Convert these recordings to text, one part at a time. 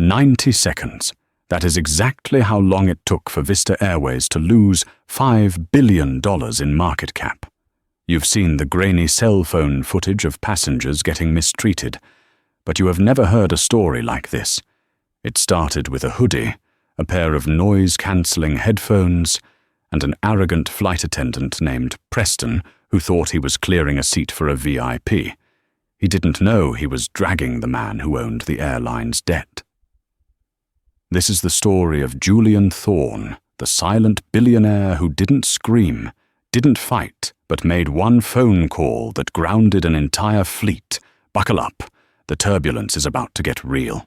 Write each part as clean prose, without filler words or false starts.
90 seconds. That is exactly how long it took for Vista Airways to lose $5 billion in market cap. You've seen the grainy cell phone footage of passengers getting mistreated, but you have never heard a story like this. It started with a hoodie, a pair of noise-cancelling headphones, and an arrogant flight attendant named Preston who thought he was clearing a seat for a VIP. He didn't know he was dragging the man who owned the airline's debt. This is the story of Julian Thorne, the silent billionaire who didn't scream, didn't fight, but made one phone call that grounded an entire fleet. Buckle up, the turbulence is about to get real.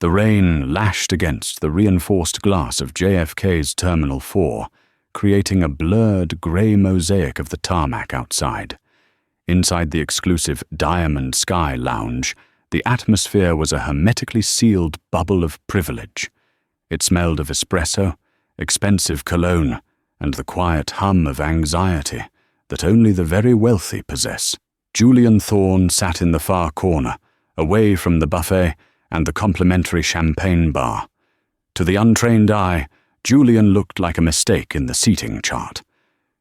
The rain lashed against the reinforced glass of JFK's Terminal 4, creating a blurred grey mosaic of the tarmac outside. Inside the exclusive Diamond Sky Lounge, the atmosphere was a hermetically sealed bubble of privilege. It smelled of espresso, expensive cologne, and the quiet hum of anxiety that only the very wealthy possess. Julian Thorne sat in the far corner, away from the buffet and the complimentary champagne bar. To the untrained eye, Julian looked like a mistake in the seating chart.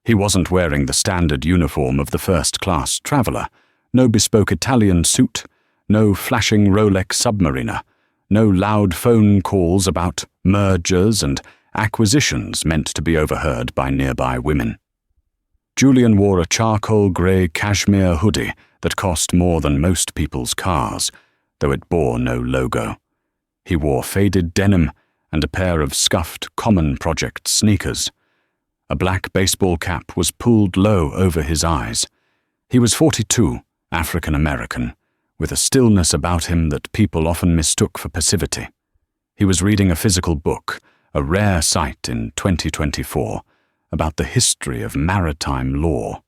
He wasn't wearing the standard uniform of the first-class traveller, no bespoke Italian suit, no flashing Rolex submariner, no loud phone calls about mergers and acquisitions meant to be overheard by nearby women. Julian wore a charcoal grey cashmere hoodie that cost more than most people's cars, though it bore no logo. He wore faded denim and a pair of scuffed Common Project sneakers. A black baseball cap was pulled low over his eyes. He was 42, African-American, with a stillness about him that people often mistook for passivity. He was reading a physical book, a rare sight in 2024, about the history of maritime law.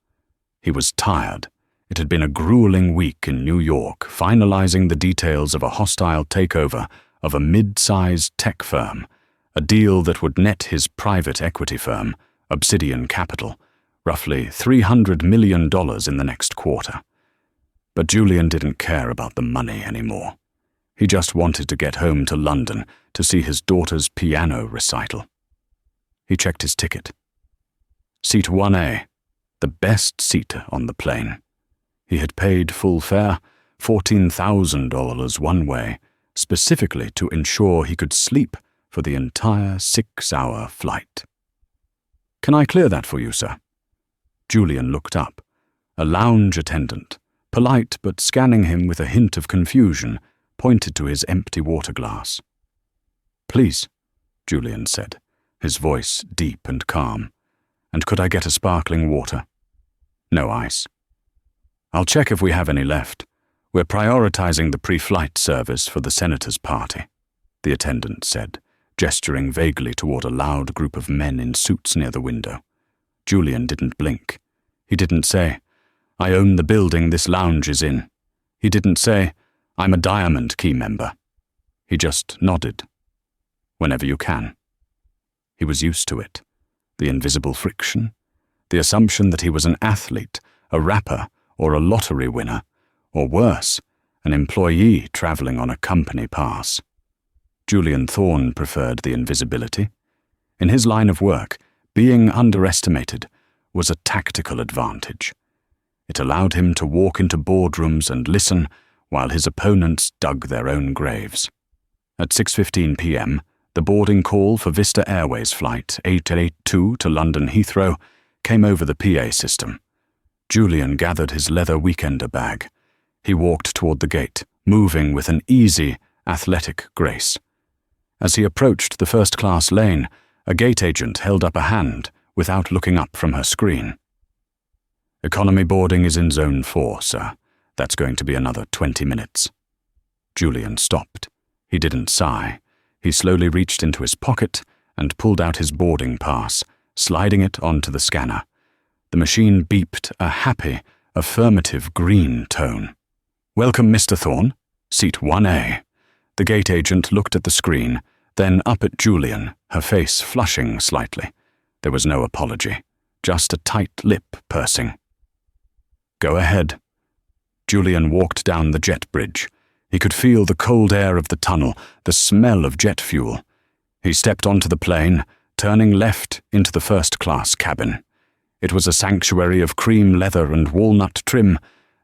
He was tired. It had been a grueling week in New York, finalizing the details of a hostile takeover of a mid-sized tech firm, a deal that would net his private equity firm, Obsidian Capital, roughly $300 million in the next quarter. But Julian didn't care about the money anymore. He just wanted to get home to London to see his daughter's piano recital. He checked his ticket. Seat 1A, the best seat on the plane. He had paid full fare, $14,000 one way, specifically to ensure he could sleep for the entire 6-hour flight. "Can I clear that for you, sir?" Julian looked up. A lounge attendant, polite but scanning him with a hint of confusion, pointed to his empty water glass. "Please," Julian said, his voice deep and calm. "And could I get a sparkling water? No ice." "I'll check if we have any left. We're prioritizing the pre-flight service for the senator's party," the attendant said, gesturing vaguely toward a loud group of men in suits near the window. Julian didn't blink. He didn't say, "I own the building this lounge is in." He didn't say, "I'm a Diamond Key member." He just nodded. "Whenever you can." He was used to it. The invisible friction, the assumption that he was an athlete, a rapper, or a lottery winner, or worse, an employee traveling on a company pass. Julian Thorne preferred the invisibility. In his line of work, being underestimated was a tactical advantage. It allowed him to walk into boardrooms and listen while his opponents dug their own graves. At 6:15 p.m., the boarding call for Vista Airways flight 882 to London Heathrow came over the PA system. Julian gathered his leather weekender bag. He walked toward the gate, moving with an easy, athletic grace. As he approached the first-class lane, a gate agent held up a hand without looking up from her screen. "Economy boarding is in Zone 4, sir. That's going to be another 20 minutes. Julian stopped. He didn't sigh. He slowly reached into his pocket and pulled out his boarding pass, sliding it onto the scanner. The machine beeped a happy, affirmative green tone. "Welcome, Mr. Thorne. Seat 1A. The gate agent looked at the screen, then up at Julian, her face flushing slightly. There was no apology, just a tight lip pursing. "Go ahead." Julian walked down the jet bridge. He could feel the cold air of the tunnel, the smell of jet fuel. He stepped onto the plane, turning left into the first-class cabin. It was a sanctuary of cream leather and walnut trim.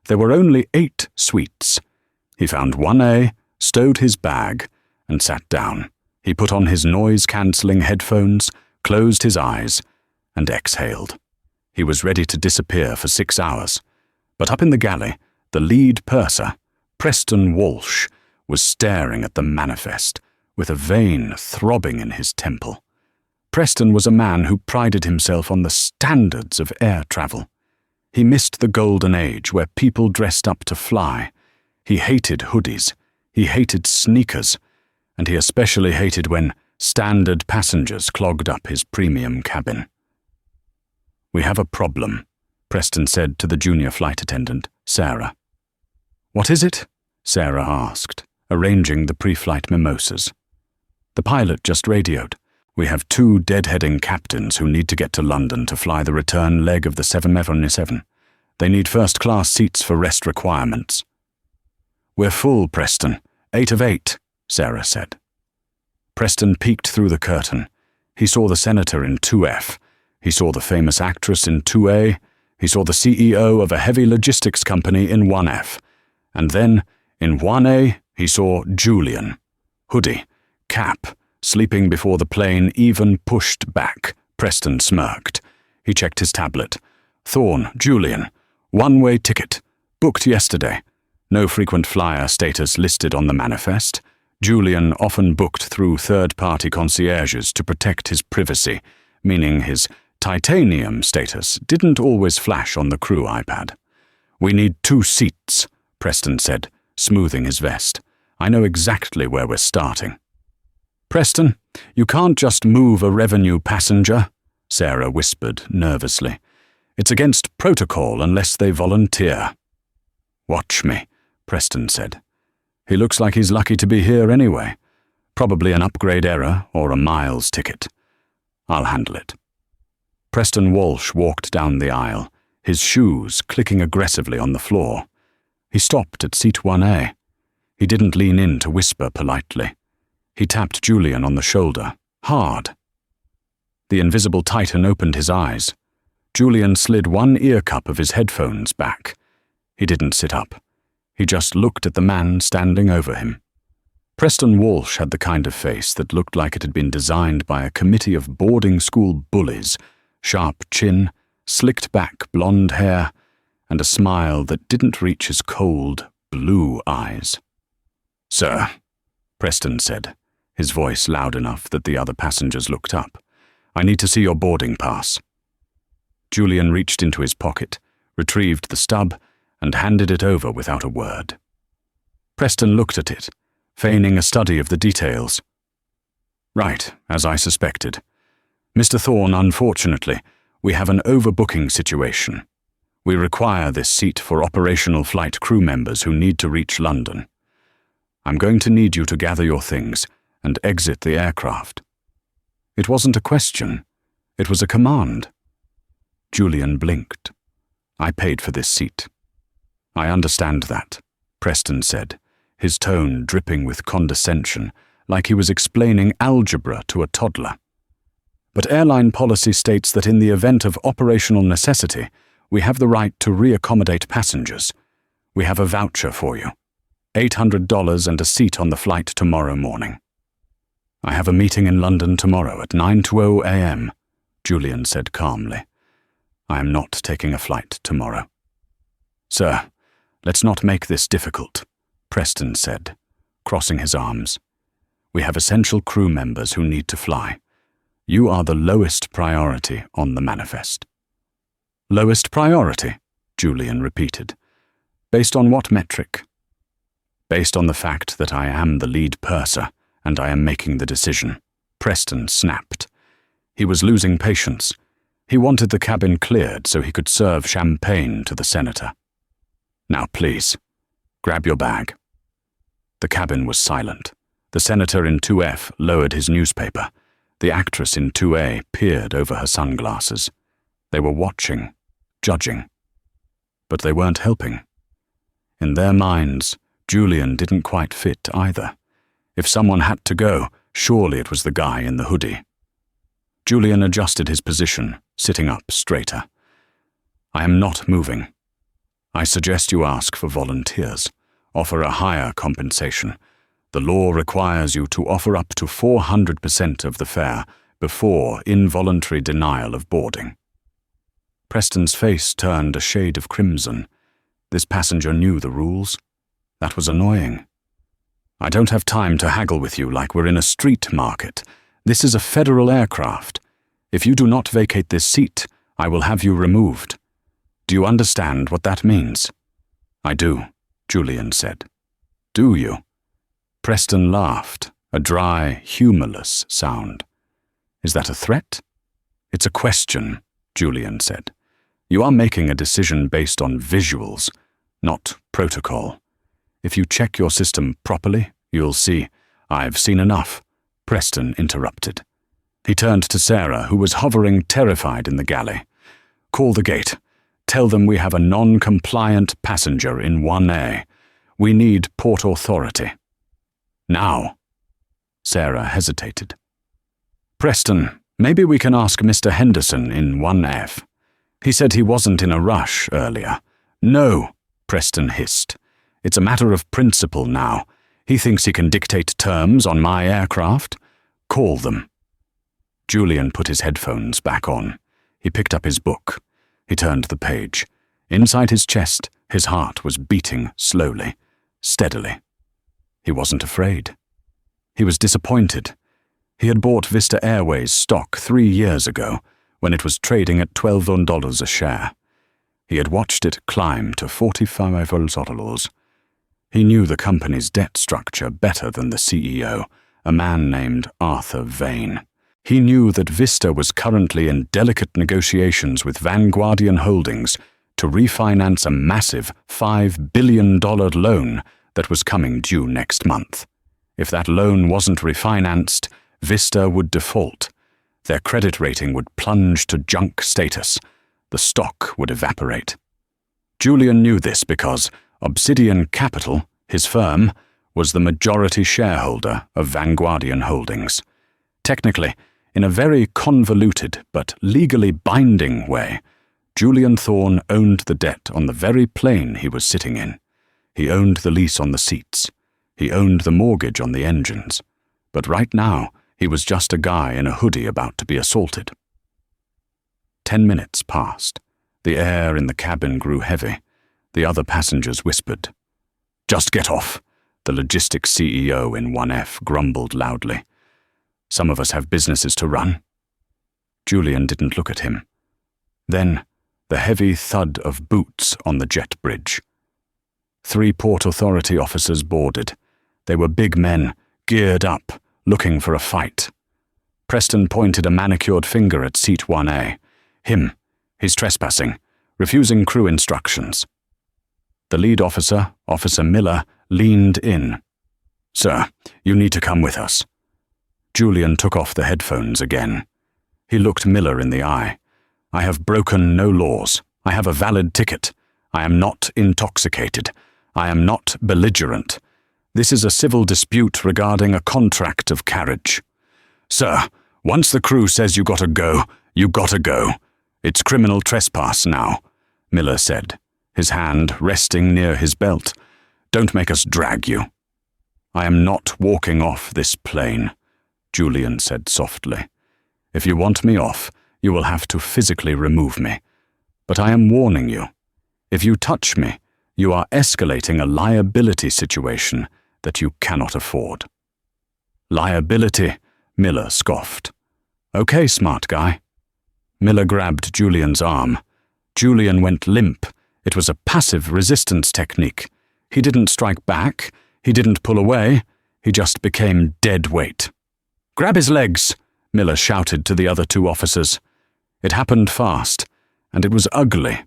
There were only 8 suites. He found 1A, stowed his bag, and sat down. He put on his noise-cancelling headphones, closed his eyes, and exhaled. He was ready to disappear for 6 hours. But up in the galley, the lead purser, Preston Walsh, was staring at the manifest, with a vein throbbing in his temple. Preston was a man who prided himself on the standards of air travel. He missed the golden age where people dressed up to fly. He hated hoodies. He hated sneakers. And he especially hated when standard passengers clogged up his premium cabin. "We have a problem," Preston said to the junior flight attendant, Sarah. "What is it?" Sarah asked, arranging the pre-flight mimosas. The pilot just radioed. "We have 2 deadheading captains who need to get to London to fly the return leg of the 777. They need first-class seats for rest requirements." "We're full, Preston. 8 of 8, Sarah said. Preston peeked through the curtain. He saw the senator in 2F. He saw the famous actress in 2A. He saw the CEO of a heavy logistics company in 1F. And then, in 1A, he saw Julian. Hoodie, cap, sleeping before the plane even pushed back. Preston smirked. He checked his tablet. Thorne, Julian. One-way ticket. Booked yesterday. No frequent flyer status listed on the manifest. Julian often booked through third-party concierges to protect his privacy, meaning his titanium status didn't always flash on the crew iPad. "We need 2 seats, Preston said, smoothing his vest. "I know exactly where we're starting." "Preston, you can't just move a revenue passenger," Sarah whispered nervously. "It's against protocol unless they volunteer." "Watch me," Preston said. "He looks like he's lucky to be here anyway. Probably an upgrade error or a miles ticket. I'll handle it." Preston Walsh walked down the aisle, his shoes clicking aggressively on the floor. He stopped at seat 1A. He didn't lean in to whisper politely. He tapped Julian on the shoulder, hard. The invisible Titan opened his eyes. Julian slid one ear cup of his headphones back. He didn't sit up. He just looked at the man standing over him. Preston Walsh had the kind of face that looked like it had been designed by a committee of boarding school bullies, sharp chin, slicked back blonde hair, and a smile that didn't reach his cold, blue eyes. "Sir," Preston said, his voice loud enough that the other passengers looked up, "I need to see your boarding pass." Julian reached into his pocket, retrieved the stub, and handed it over without a word. Preston looked at it, feigning a study of the details. "Right, as I suspected. Mr. Thorne, unfortunately, we have an overbooking situation. We require this seat for operational flight crew members who need to reach London. I'm going to need you to gather your things and exit the aircraft." It wasn't a question. It was a command. Julian blinked. "I paid for this seat." "I understand that," Preston said, his tone dripping with condescension, like he was explaining algebra to a toddler. "But airline policy states that in the event of operational necessity, we have the right to reaccommodate passengers. We have a voucher for you. $800 and a seat on the flight tomorrow morning." "I have a meeting in London tomorrow at 9:20 a.m., Julian said calmly. "I am not taking a flight tomorrow." "Sir, let's not make this difficult," Preston said, crossing his arms. "We have essential crew members who need to fly. You are the lowest priority on the manifest." "Lowest priority?" Julian repeated. "Based on what metric?" "Based on the fact that I am the lead purser, and I am making the decision," Preston snapped. He was losing patience. He wanted the cabin cleared so he could serve champagne to the senator. "Now please, grab your bag." The cabin was silent. The senator in 2F lowered his newspaper. The actress in 2A peered over her sunglasses. They were watching, judging. But they weren't helping. In their minds, Julian didn't quite fit either. If someone had to go, surely it was the guy in the hoodie. Julian adjusted his position, sitting up straighter. I am not moving. I suggest you ask for volunteers. Offer a higher compensation. The law requires you to offer up to 400% of the fare before involuntary denial of boarding. Preston's face turned a shade of crimson. This passenger knew the rules. That was annoying. I don't have time to haggle with you like we're in a street market. This is a federal aircraft. If you do not vacate this seat, I will have you removed. Do you understand what that means? I do, Julian said. Do you? Preston laughed, a dry, humorless sound. Is that a threat? It's a question, Julian said. You are making a decision based on visuals, not protocol. If you check your system properly, you'll see. I've seen enough, Preston interrupted. He turned to Sarah, who was hovering terrified in the galley. Call the gate. Tell them we have a non-compliant passenger in 1A. We need Port Authority. Now. Sarah hesitated. Preston, maybe we can ask Mr. Henderson in 1F. He said he wasn't in a rush earlier. No, Preston hissed. It's a matter of principle now. He thinks he can dictate terms on my aircraft. Call them. Julian put his headphones back on. He picked up his book. He turned the page. Inside his chest, his heart was beating slowly, steadily. He wasn't afraid. He was disappointed. He had bought Vista Airways stock 3 years ago, when it was trading at $12 a share. He had watched it climb to $45. He knew the company's debt structure better than the CEO, a man named Arthur Vane. He knew that Vista was currently in delicate negotiations with Vanguardian Holdings to refinance a massive $5 billion loan that was coming due next month. If that loan wasn't refinanced, Vista would default. Their credit rating would plunge to junk status. The stock would evaporate. Julian knew this because Obsidian Capital, his firm, was the majority shareholder of Vanguardian Holdings. Technically, in a very convoluted but legally binding way, Julian Thorne owned the debt on the very plane he was sitting in. He owned the lease on the seats. He owned the mortgage on the engines. But right now, he was just a guy in a hoodie about to be assaulted. 10 minutes passed. The air in the cabin grew heavy. The other passengers whispered. Just get off, the logistics CEO in 1F grumbled loudly. Some of us have businesses to run. Julian didn't look at him. Then, the heavy thud of boots on the jet bridge. 3 Port Authority officers boarded. They were big men, geared up, looking for a fight. Preston pointed a manicured finger at seat 1A. Him. He's trespassing, refusing crew instructions. The lead officer, Officer Miller, leaned in. Sir, you need to come with us. Julian took off the headphones again. He looked Miller in the eye. I have broken no laws. I have a valid ticket. I am not intoxicated. I am not belligerent. This is a civil dispute regarding a contract of carriage. Sir, once the crew says you gotta go, you gotta go. It's criminal trespass now, Miller said, his hand resting near his belt. Don't make us drag you. I am not walking off this plane, Julian said softly. If you want me off, you will have to physically remove me. But I am warning you. If you touch me, you are escalating a liability situation that you cannot afford. Liability, Miller scoffed. Okay, smart guy. Miller grabbed Julian's arm. Julian went limp. It was a passive resistance technique. He didn't strike back. He didn't pull away. He just became dead weight. Grab his legs, Miller shouted to the other 2 officers. It happened fast, and it was ugly.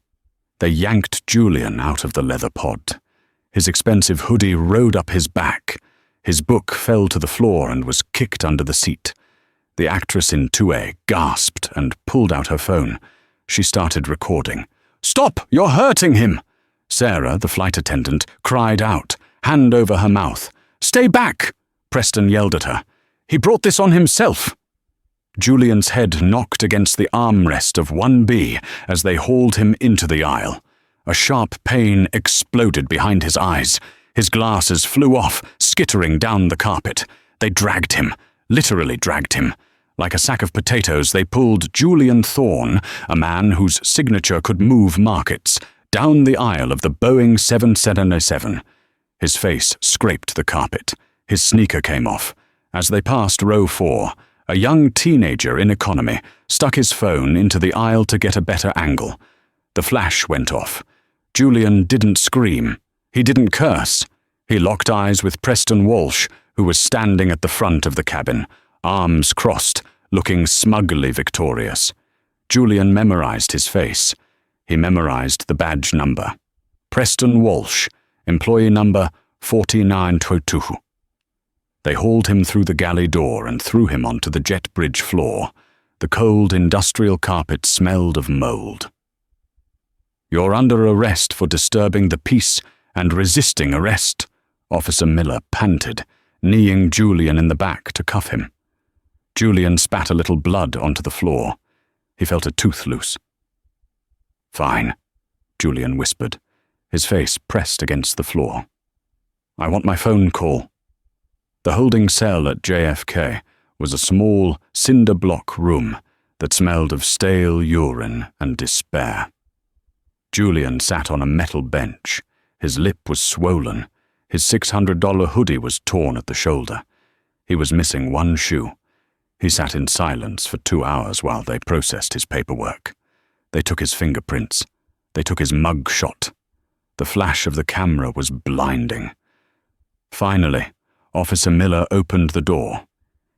They yanked Julian out of the leather pod. His expensive hoodie rode up his back. His book fell to the floor and was kicked under the seat. The actress in 2A gasped and pulled out her phone. She started recording. Stop! You're hurting him! Sarah, the flight attendant, cried out. hand over her mouth. "Stay back!" Preston yelled at her. "He brought this on himself." Julian's head knocked against the armrest of 1B as they hauled him into the aisle. A sharp pain exploded behind his eyes. His glasses flew off, skittering down the carpet. They dragged him, literally dragged him. Like a sack of potatoes, they pulled Julian Thorne, a man whose signature could move markets, down the aisle of the Boeing 777. His face scraped the carpet. His sneaker came off. As they passed row 4, a young teenager in economy stuck his phone into the aisle to get a better angle. The flash went off. Julian didn't scream. He didn't curse. He locked eyes with Preston Walsh, who was standing at the front of the cabin, arms crossed, looking smugly victorious. Julian memorized his face. He memorized the badge number. Preston Walsh, employee number 4922. They hauled him through the galley door and threw him onto the jet bridge floor. The cold industrial carpet smelled of mold. "You're under arrest for disturbing the peace and resisting arrest," Officer Miller panted, kneeing Julian in the back to cuff him. Julian spat a little blood onto the floor. He felt a tooth loose. "Fine," Julian whispered, his face pressed against the floor. "I want my phone call." The holding cell at JFK was a small, cinder-block room that smelled of stale urine and despair. Julian sat on a metal bench. His lip was swollen. His $600 hoodie was torn at the shoulder. He was missing one shoe. He sat in silence for 2 hours while they processed his paperwork. They took his fingerprints. They took his mug shot. The flash of the camera was blinding. Finally, Officer Miller opened the door.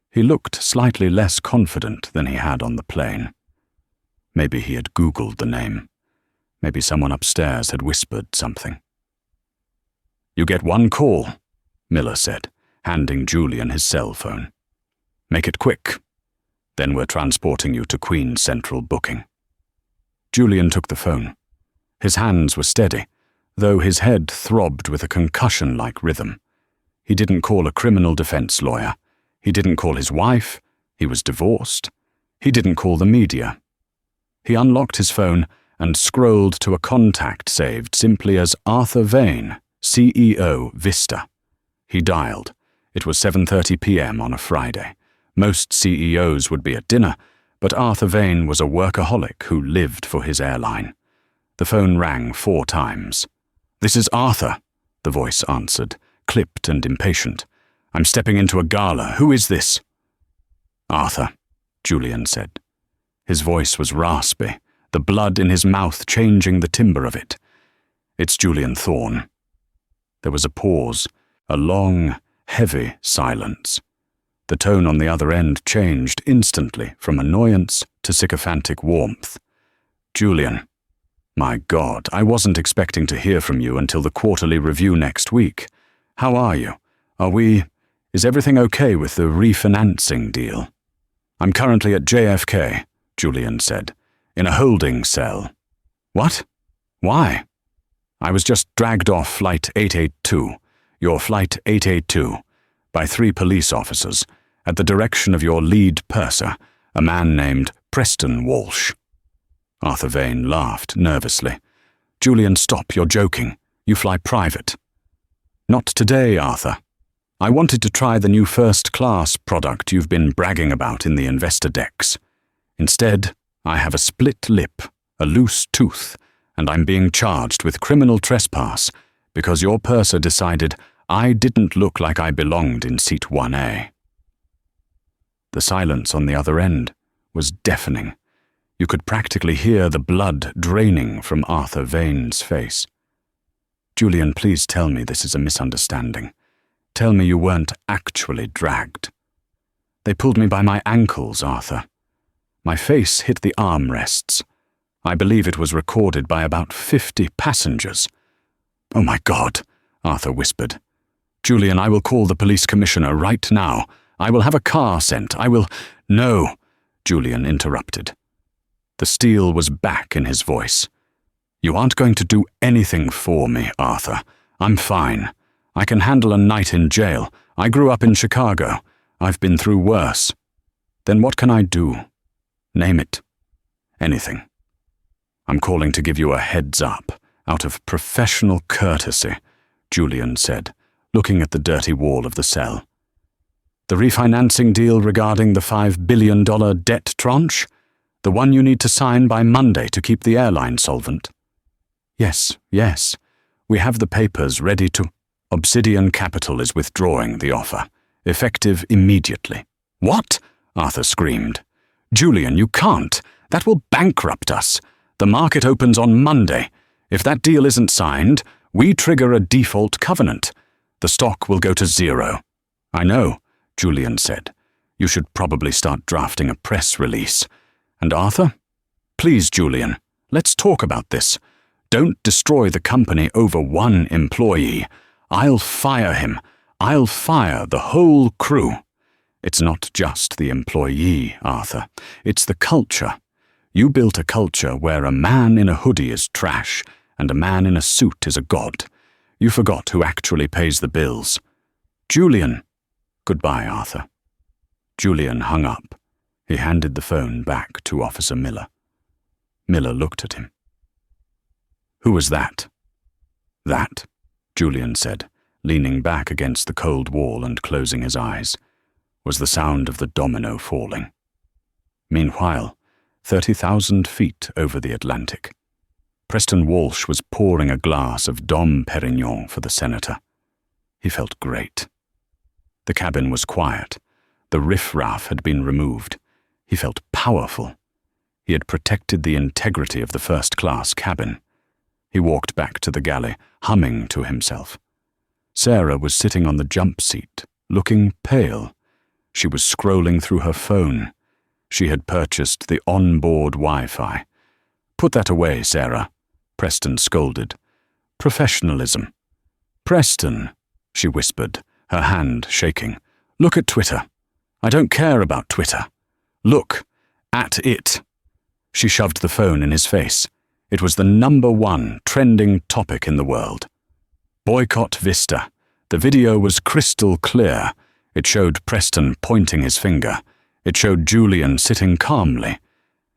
He looked slightly less confident than he had on the plane. Maybe he had Googled the name. Maybe someone upstairs had whispered something. "You get one call," Miller said, handing Julian his cell phone. "Make it quick. Then we're transporting you to Queen's Central Booking." Julian took the phone. His hands were steady, though his head throbbed with a concussion-like rhythm. He didn't call a criminal defense lawyer. He didn't call his wife. He was divorced. He didn't call the media. He unlocked his phone and scrolled to a contact saved simply as Arthur Vane, CEO, Vista. He dialed. It was 7:30 p.m. on a Friday. Most CEOs would be at dinner, but Arthur Vane was a workaholic who lived for his airline. The phone rang 4 times. "This is Arthur," the voice answered, clipped and impatient. "I'm stepping into a gala. Who is this?" "Arthur," Julian said. His voice was raspy, the blood in his mouth changing the timbre of it. "It's Julian Thorne." There was a pause, a long, heavy silence. The tone on the other end changed instantly from annoyance to sycophantic warmth. "Julian, my God, I wasn't expecting to hear from you until the quarterly review next week. How are you? Is everything okay with the refinancing deal?" "I'm currently at JFK," Julian said, "in a holding cell." "What? Why?" "I was just dragged off Flight 882, your Flight 882, by 3 police officers, at the direction of your lead purser, a man named Preston Walsh." Arthur Vane laughed nervously. "Julian, stop, you're joking. You fly private." "Not today, Arthur. I wanted to try the new first-class product you've been bragging about in the investor decks. Instead, I have a split lip, a loose tooth, and I'm being charged with criminal trespass because your purser decided I didn't look like I belonged in seat 1A. The silence on the other end was deafening. You could practically hear the blood draining from Arthur Vane's face. "Julian, please tell me this is a misunderstanding. Tell me you weren't actually dragged." "They pulled me by my ankles, Arthur. My face hit the armrests. I believe it was recorded by about 50 passengers." "Oh my God," Arthur whispered. "Julian, I will call the police commissioner right now. I will have a car sent. I will—" "No," Julian interrupted. The steel was back in his voice. "You aren't going to do anything for me, Arthur. I'm fine. I can handle a night in jail. I grew up in Chicago. I've been through worse. Then what can I do? Name it. Anything. I'm calling to give you a heads up, out of professional courtesy, Julian said, looking at the dirty wall of the cell. The refinancing deal regarding the $5 billion debt tranche? The one you need to sign by Monday to keep the airline solvent? Yes. We have the papers ready to... Obsidian Capital is withdrawing the offer, effective immediately. What? Arthur screamed. Julian, you can't. That will bankrupt us. The market opens on Monday. If that deal isn't signed, we trigger a default covenant. The stock will go to zero. I know, Julian said. You should probably start drafting a press release. And Arthur? Please, Julian, let's talk about this. Don't destroy the company over one employee. I'll fire him. I'll fire the whole crew. It's not just the employee, Arthur. It's the culture. You built a culture where a man in a hoodie is trash and a man in a suit is a god. You forgot who actually pays the bills. Julian. Goodbye, Arthur. Julian hung up. He handed the phone back to Officer Miller. Miller looked at him. Who was that? That, Julian said, leaning back against the cold wall and closing his eyes, was the sound of the domino falling. Meanwhile, 30,000 feet over the Atlantic, Preston Walsh was pouring a glass of Dom Perignon for the senator. He felt great. The cabin was quiet. The riffraff had been removed. He felt powerful. He had protected the integrity of the first-class cabin. He walked back to the galley, humming to himself. Sarah was sitting on the jump seat, looking pale. She was scrolling through her phone. She had purchased the onboard Wi-Fi. Put that away, Sarah, Preston scolded. Professionalism. Preston, she whispered, her hand shaking. Look at Twitter. I don't care about Twitter. Look at it. She shoved the phone in his face. It was the #1 trending topic in the world. Boycott Vista. The video was crystal clear. It showed Preston pointing his finger. It showed Julian sitting calmly.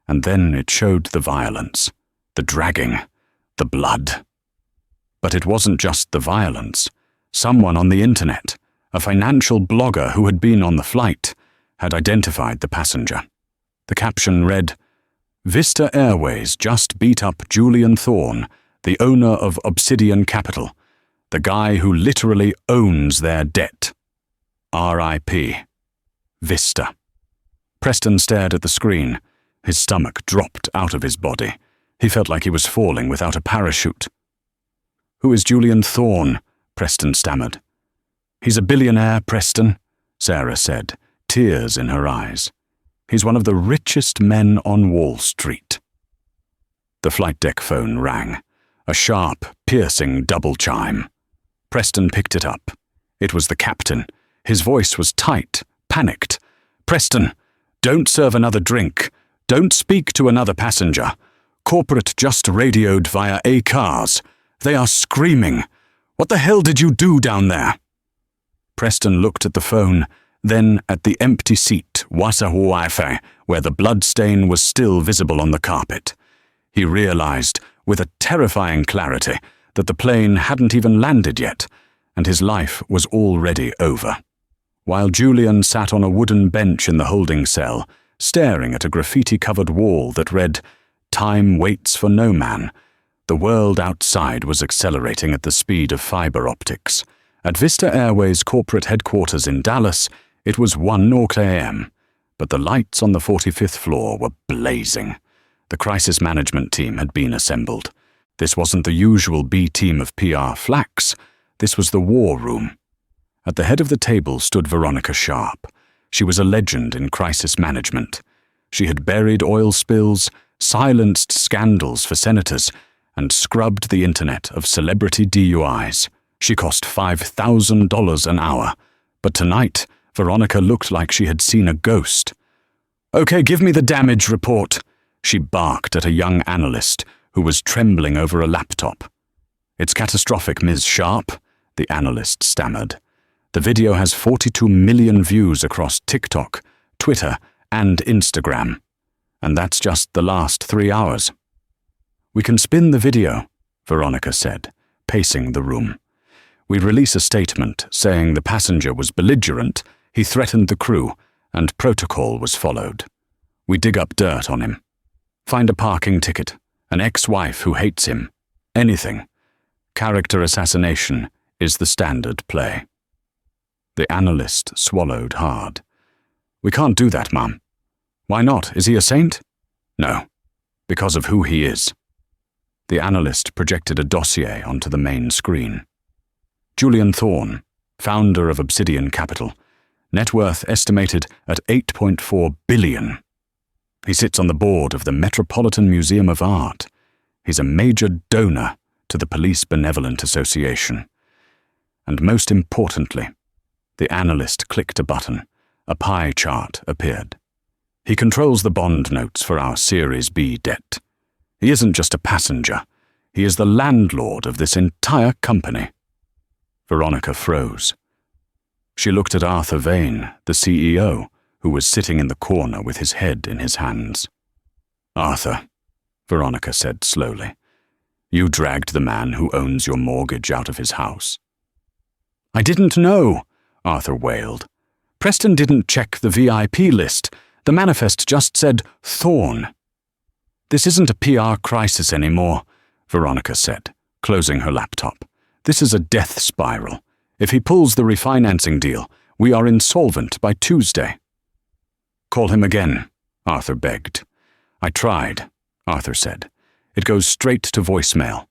And then it showed the violence, the dragging, the blood. But it wasn't just the violence. Someone on the internet, a financial blogger who had been on the flight, had identified the passenger. The caption read, Vista Airways just beat up Julian Thorne, the owner of Obsidian Capital, the guy who literally owns their debt. R.I.P. Vista. Preston stared at the screen. His stomach dropped out of his body. He felt like he was falling without a parachute. Who is Julian Thorne? Preston stammered. He's a billionaire, Preston, Sarah said, tears in her eyes. He's one of the richest men on Wall Street. The flight deck phone rang, a sharp, piercing double chime. Preston picked it up. It was the captain. His voice was tight, panicked. Preston, don't serve another drink. Don't speak to another passenger. Corporate just radioed via ACARS. They are screaming. What the hell did you do down there? Preston looked at the phone, then at the empty seat, Wi-Fi, where the blood stain was still visible on the carpet. He realized, with a terrifying clarity, that the plane hadn't even landed yet, and his life was already over. While Julian sat on a wooden bench in the holding cell, staring at a graffiti-covered wall that read, Time waits for no man, the world outside was accelerating at the speed of fiber optics. At Vista Airways corporate headquarters in Dallas, it was 1:00 a.m., but the lights on the 45th floor were blazing. The crisis management team had been assembled. This wasn't the usual B team of PR flacks. This was the war room. At the head of the table stood Veronica Sharp. She was a legend in crisis management. She had buried oil spills, silenced scandals for senators, and scrubbed the internet of celebrity DUIs. She cost $5,000 an hour, but tonight, Veronica looked like she had seen a ghost. Okay, give me the damage report, she barked at a young analyst who was trembling over a laptop. It's catastrophic, Ms. Sharp, the analyst stammered. "The video has 42 million views across TikTok, Twitter, and Instagram. And that's just the last 3 hours." "We can spin the video," Veronica said, pacing the room. "We release a statement saying the passenger was belligerent, he threatened the crew, and protocol was followed. We dig up dirt on him. Find a parking ticket, an ex-wife who hates him, anything. Character assassination is the standard play." The analyst swallowed hard. "We can't do that, Mum." "Why not? Is he a saint?" "No, because of who he is." The analyst projected a dossier onto the main screen. Julian Thorne, founder of Obsidian Capital, net worth estimated at $8.4 billion. He sits on the board of the Metropolitan Museum of Art. He's a major donor to the Police Benevolent Association. And most importantly, the analyst clicked a button. A pie chart appeared. He controls the bond notes for our Series B debt. He isn't just a passenger. He is the landlord of this entire company. Veronica froze. She looked at Arthur Vane, the CEO, who was sitting in the corner with his head in his hands. "Arthur," Veronica said slowly, "you dragged the man who owns your mortgage out of his house." "I didn't know," Arthur wailed. "Preston didn't check the VIP list. The manifest just said Thorne." "This isn't a PR crisis anymore," Veronica said, closing her laptop. "This is a death spiral. If he pulls the refinancing deal, we are insolvent by Tuesday." "Call him again," Arthur begged. "I tried," Arthur said. "It goes straight to voicemail,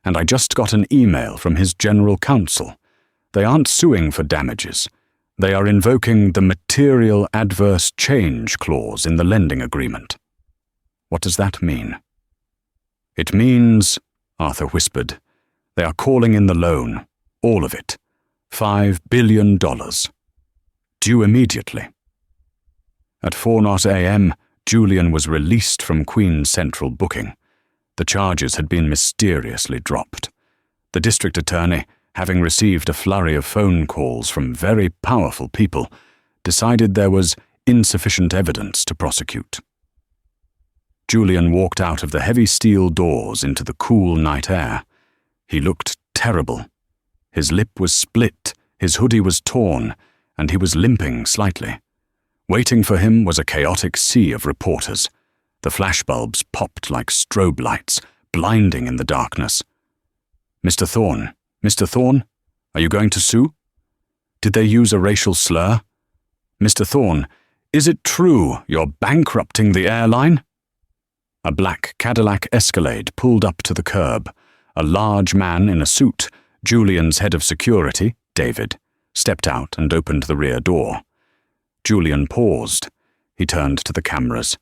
and I just got an email from his general counsel. They aren't suing for damages. They are invoking the material adverse change clause in the lending agreement." "What does that mean?" "It means," Arthur whispered, "they are calling in the loan, all of it, $5 billion. Due immediately." At 4:00 a.m., Julian was released from Queen's Central booking. The charges had been mysteriously dropped. The district attorney, having received a flurry of phone calls from very powerful people, decided there was insufficient evidence to prosecute. Julian walked out of the heavy steel doors into the cool night air. He looked terrible. His lip was split, his hoodie was torn, and he was limping slightly. Waiting for him was a chaotic sea of reporters. The flashbulbs popped like strobe lights, blinding in the darkness. "Mr. Thorne, Mr. Thorne, are you going to sue? Did they use a racial slur? Mr. Thorne, is it true you're bankrupting the airline?" A black Cadillac Escalade pulled up to the curb. A large man in a suit, Julian's head of security, David, stepped out and opened the rear door. Julian paused. He turned to the cameras.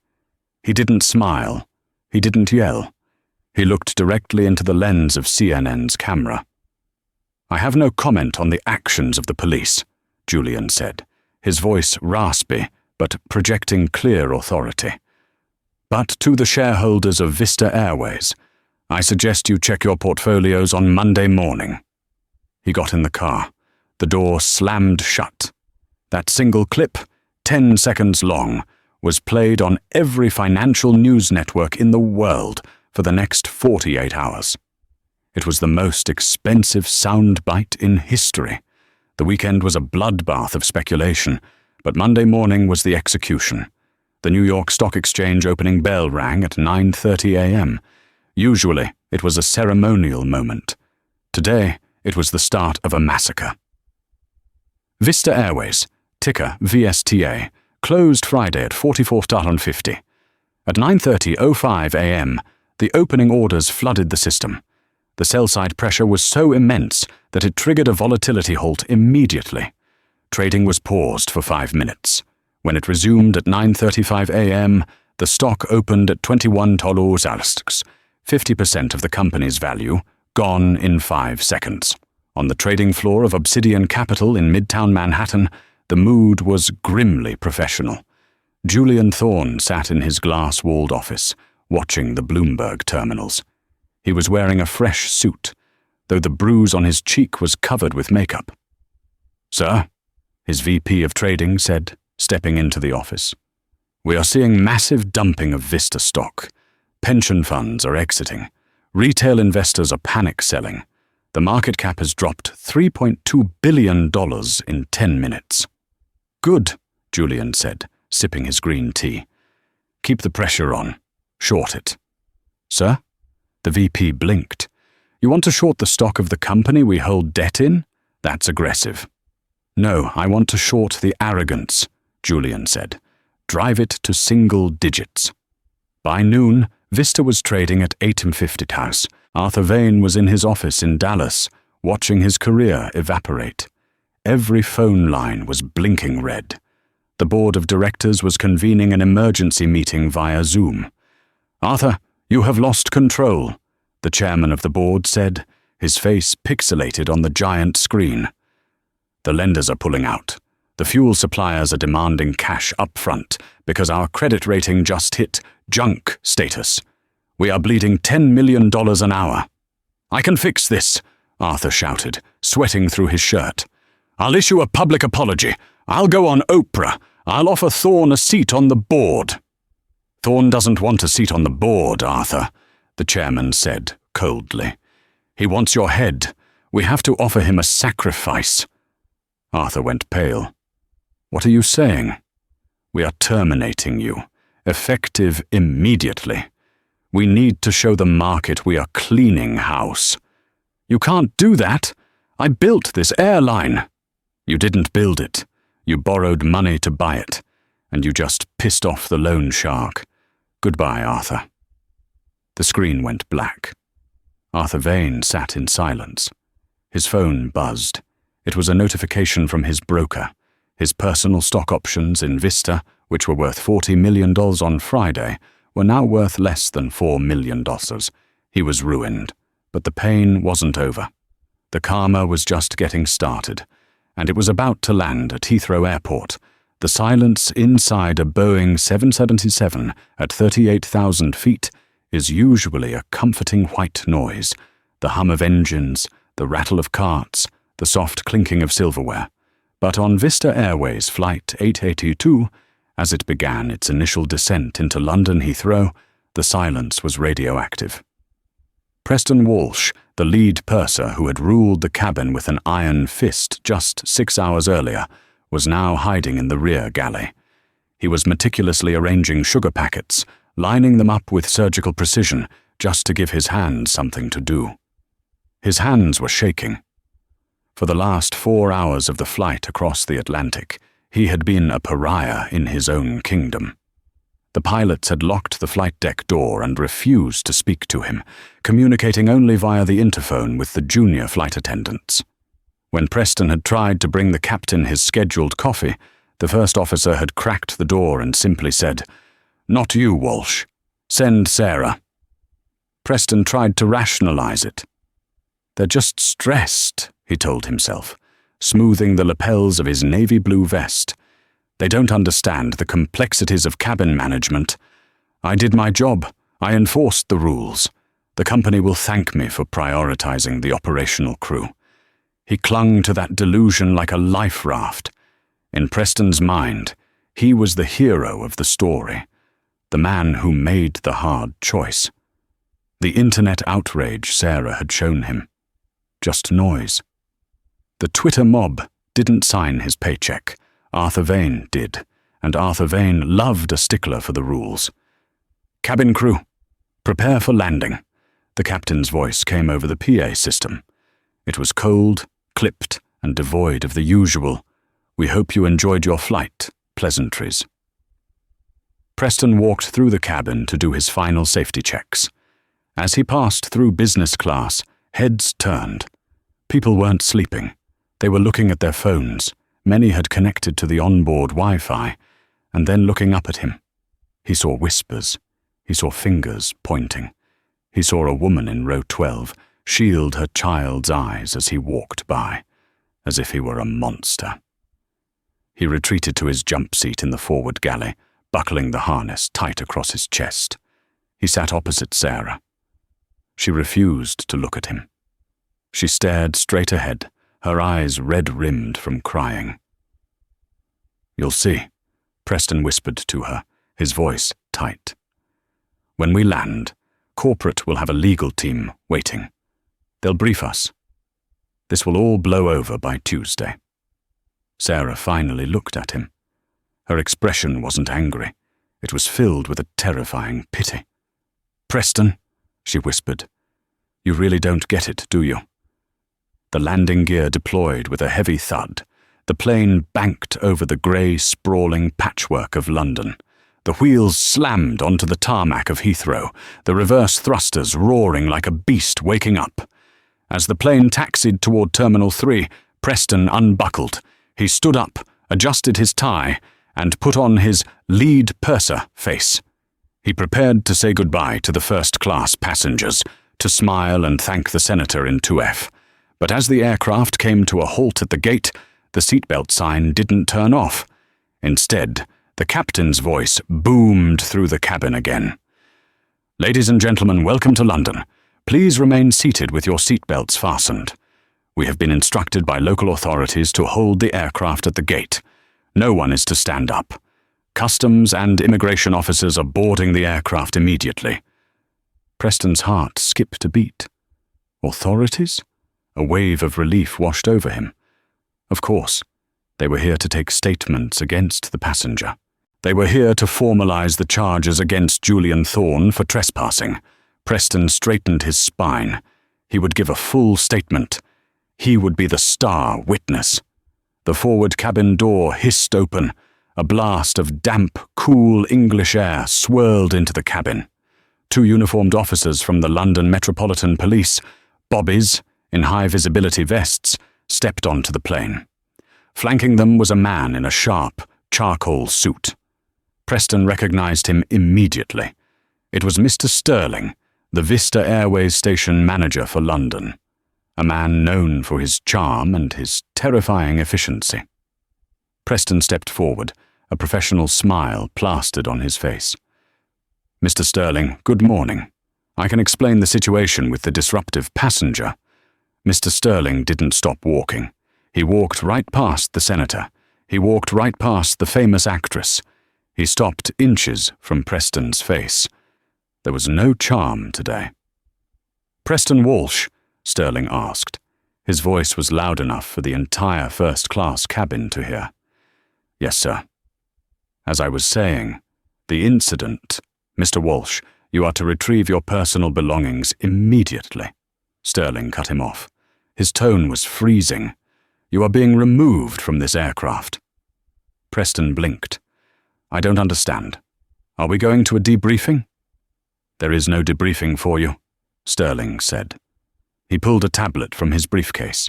He didn't smile. He didn't yell. He looked directly into the lens of CNN's camera. "I have no comment on the actions of the police," Julian said, his voice raspy but projecting clear authority. "But to the shareholders of Vista Airways, I suggest you check your portfolios on Monday morning." He got in the car. The door slammed shut. That single clip, 10 seconds long, was played on every financial news network in the world for the next 48 hours. It was the most expensive soundbite in history. The weekend was a bloodbath of speculation, but Monday morning was the execution. The New York Stock Exchange opening bell rang at 9:30 a.m. Usually, it was a ceremonial moment. Today, it was the start of a massacre. Vista Airways, ticker VSTA, closed Friday at 44.50. At 9:30:05 a.m., the opening orders flooded the system. The sell-side pressure was so immense that it triggered a volatility halt immediately. Trading was paused for 5 minutes. When it resumed at 9:35 a.m., the stock opened at $21, 50% of the company's value, gone in 5 seconds. On the trading floor of Obsidian Capital in Midtown Manhattan, the mood was grimly professional. Julian Thorne sat in his glass-walled office, watching the Bloomberg terminals. He was wearing a fresh suit, though the bruise on his cheek was covered with makeup. "Sir," his VP of trading said, stepping into the office, "we are seeing massive dumping of Vista stock. Pension funds are exiting. Retail investors are panic selling. The market cap has dropped $3.2 billion in 10 minutes. "Good," Julian said, sipping his green tea. "Keep the pressure on. Short it." "Sir?" The VP blinked. "You want to short the stock of the company we hold debt in? That's aggressive." "No, I want to short the arrogance," Julian said. "Drive it to single digits." By noon, Vista was trading at 8.50 house. Arthur Vane was in his office in Dallas, watching his career evaporate. Every phone line was blinking red. The board of directors was convening an emergency meeting via Zoom. "Arthur, you have lost control," the chairman of the board said, his face pixelated on the giant screen. "The lenders are pulling out. The fuel suppliers are demanding cash up front because our credit rating just hit junk status. We are bleeding $10 million an hour." "I can fix this," Arthur shouted, sweating through his shirt. "I'll issue a public apology. I'll go on Oprah. I'll offer Thorne a seat on the board." "Thorne doesn't want a seat on the board, Arthur," the chairman said coldly. "He wants your head. We have to offer him a sacrifice." Arthur went pale. "What are you saying?" "We are terminating you, effective immediately. We need to show the market we are cleaning house." "You can't do that. I built this airline." "You didn't build it. You borrowed money to buy it, and you just pissed off the loan shark. Goodbye, Arthur." The screen went black. Arthur Vane sat in silence. His phone buzzed. It was a notification from his broker. His personal stock options in Vista, which were worth $40 million on Friday, were now worth less than $4 million. He was ruined, but the pain wasn't over. The karma was just getting started, and it was about to land at Heathrow Airport. The silence inside a Boeing 777 at 38,000 feet is usually a comforting white noise, the hum of engines, the rattle of carts, the soft clinking of silverware. But on Vista Airways Flight 882, as it began its initial descent into London Heathrow, the silence was radioactive. Preston Walsh, the lead purser who had ruled the cabin with an iron fist just 6 hours earlier, was now hiding in the rear galley. He was meticulously arranging sugar packets, lining them up with surgical precision just to give his hands something to do. His hands were shaking. For the last 4 hours of the flight across the Atlantic, he had been a pariah in his own kingdom. The pilots had locked the flight deck door and refused to speak to him, communicating only via the interphone with the junior flight attendants. When Preston had tried to bring the captain his scheduled coffee, the first officer had cracked the door and simply said, "Not you, Walsh. Send Sarah." Preston tried to rationalize it. "They're just stressed," he told himself, smoothing the lapels of his navy blue vest. "They don't understand the complexities of cabin management. I did my job. I enforced the rules. The company will thank me for prioritizing the operational crew." He clung to that delusion like a life raft. In Preston's mind, he was the hero of the story, the man who made the hard choice. The internet outrage Sarah had shown him. Just noise. The Twitter mob didn't sign his paycheck. Arthur Vane did, and Arthur Vane loved a stickler for the rules. "Cabin crew, prepare for landing." The captain's voice came over the PA system. It was cold, clipped, and devoid of the usual, "We hope you enjoyed your flight," pleasantries. Preston walked through the cabin to do his final safety checks. As he passed through business class, heads turned. People weren't sleeping. They were looking at their phones. Many had connected to the onboard Wi-Fi, and then looking up at him. He saw whispers. He saw fingers pointing. He saw a woman in row 12 shield her child's eyes as he walked by, as if he were a monster. He retreated to his jump seat in the forward galley, buckling the harness tight across his chest. He sat opposite Sarah. She refused to look at him. She stared straight ahead, her eyes red-rimmed from crying. "You'll see," Preston whispered to her, his voice tight. "When we land, corporate will have a legal team waiting. They'll brief us. This will all blow over by Tuesday." Sarah finally looked at him. Her expression wasn't angry. It was filled with a terrifying pity. "Preston," she whispered, "you really don't get it, do you?" The landing gear deployed with a heavy thud. The plane banked over the grey, sprawling patchwork of London. The wheels slammed onto the tarmac of Heathrow, the reverse thrusters roaring like a beast waking up. As the plane taxied toward Terminal 3, Preston unbuckled. He stood up, adjusted his tie, and put on his lead purser face. He prepared to say goodbye to the first-class passengers, to smile and thank the senator in 2F. But as the aircraft came to a halt at the gate, the seatbelt sign didn't turn off. Instead, the captain's voice boomed through the cabin again. "Ladies and gentlemen, welcome to London. Please remain seated with your seatbelts fastened. We have been instructed by local authorities to hold the aircraft at the gate. No one is to stand up. Customs and immigration officers are boarding the aircraft immediately." Preston's heart skipped a beat. Authorities? A wave of relief washed over him. Of course, they were here to take statements against the passenger. They were here to formalize the charges against Julian Thorne for trespassing. Preston straightened his spine. He would give a full statement. He would be the star witness. The forward cabin door hissed open. A blast of damp, cool English air swirled into the cabin. 2 uniformed officers from the London Metropolitan Police, bobbies in high-visibility vests, stepped onto the plane. Flanking them was a man in a sharp, charcoal suit. Preston recognized him immediately. It was Mr. Sterling, the Vista Airways station manager for London, a man known for his charm and his terrifying efficiency. Preston stepped forward, a professional smile plastered on his face. "Mr. Sterling, good morning. I can explain the situation with the disruptive passenger." Mr. Sterling didn't stop walking. He walked right past the senator. He walked right past the famous actress. He stopped inches from Preston's face. There was no charm today. "Preston Walsh?" Sterling asked. His voice was loud enough for the entire first-class cabin to hear. "Yes, sir. As I was saying, the incident. Mr. Walsh, you are to retrieve your personal belongings immediately." Sterling cut him off. His tone was freezing. "You are being removed from this aircraft." Preston blinked. "I don't understand. Are we going to a debriefing?" "There is no debriefing for you," Sterling said. He pulled a tablet from his briefcase.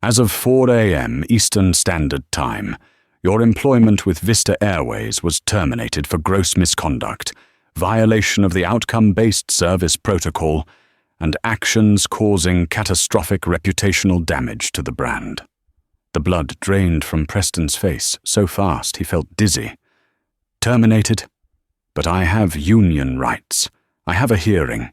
"As of 4 a.m. Eastern Standard Time, your employment with Vista Airways was terminated for gross misconduct, violation of the outcome-based service protocol, and actions causing catastrophic reputational damage to the brand." The blood drained from Preston's face so fast he felt dizzy. "Terminated? But I have union rights. I have a hearing."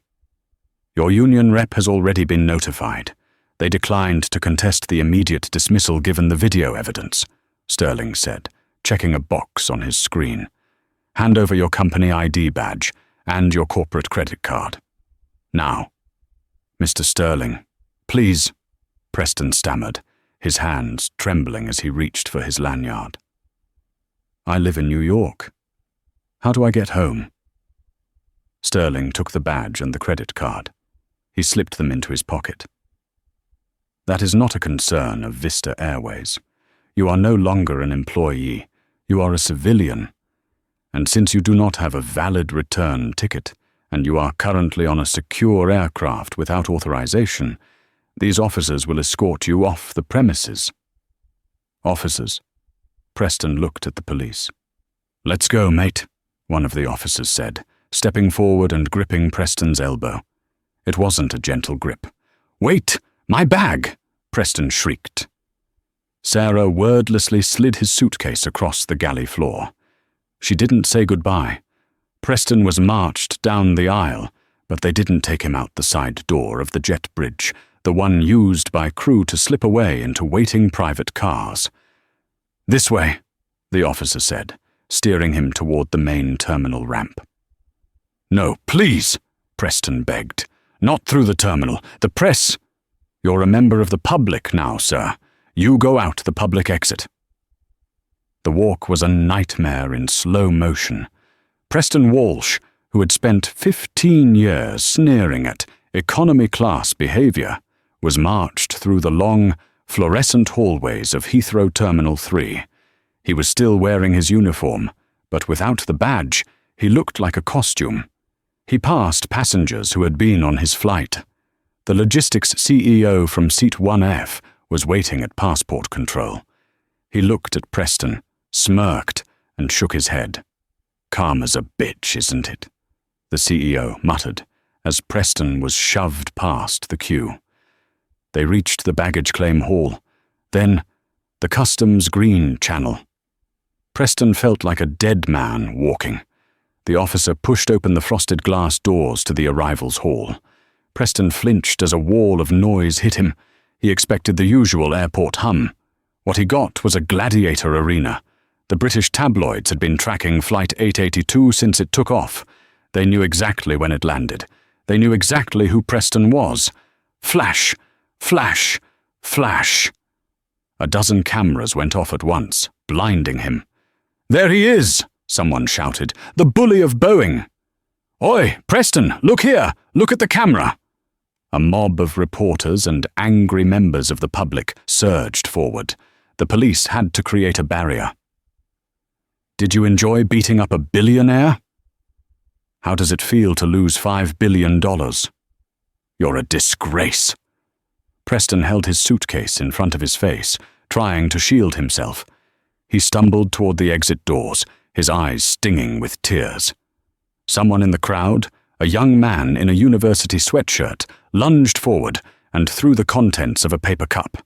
"Your union rep has already been notified. They declined to contest the immediate dismissal given the video evidence," Sterling said, checking a box on his screen. "Hand over your company ID badge and your corporate credit card. Now." "Mr. Sterling, please," Preston stammered, his hands trembling as he reached for his lanyard. "I live in New York. How do I get home?" Sterling took the badge and the credit card. He slipped them into his pocket. "That is not a concern of Vista Airways. You are no longer an employee. You are a civilian. And since you do not have a valid return ticket, and you are currently on a secure aircraft without authorization, these officers will escort you off the premises." "Officers?" Preston looked at the police. "Let's go, mate," one of the officers said, stepping forward and gripping Preston's elbow. It wasn't a gentle grip. "Wait! My bag!" Preston shrieked. Sarah wordlessly slid his suitcase across the galley floor. She didn't say goodbye. Preston was marched down the aisle, but they didn't take him out the side door of the jet bridge. the one used by crew to slip away into waiting private cars. "This way," the officer said, steering him toward the main terminal ramp. "No, please," Preston begged. "Not through the terminal. The press—" "You're a member of the public now, sir. You go out the public exit." The walk was a nightmare in slow motion. Preston Walsh, who had spent 15 years sneering at economy-class behavior, was marched through the long, fluorescent hallways of Heathrow Terminal 3. He was still wearing his uniform, but without the badge, he looked like a costume. He passed passengers who had been on his flight. The logistics CEO from seat 1F was waiting at passport control. He looked at Preston, smirked, and shook his head. "Calm as a bitch, isn't it?" the CEO muttered, as Preston was shoved past the queue. They reached the baggage claim hall, then the customs green channel. Preston felt like a dead man walking. The officer pushed open the frosted glass doors to the arrivals hall. Preston flinched as a wall of noise hit him. He expected the usual airport hum. What he got was a gladiator arena. The British tabloids had been tracking Flight 882 since it took off. They knew exactly when it landed. They knew exactly who Preston was. Flash! Flash! Flash! A dozen cameras went off at once, blinding him. "There he is!" someone shouted. "The bully of Boeing!" "Oi, Preston, look here! Look at the camera!" A mob of reporters and angry members of the public surged forward. The police had to create a barrier. "Did you enjoy beating up a billionaire? How does it feel to lose $5 billion? You're a disgrace." Preston held his suitcase in front of his face, trying to shield himself. He stumbled toward the exit doors, his eyes stinging with tears. Someone in the crowd, a young man in a university sweatshirt, lunged forward and threw the contents of a paper cup.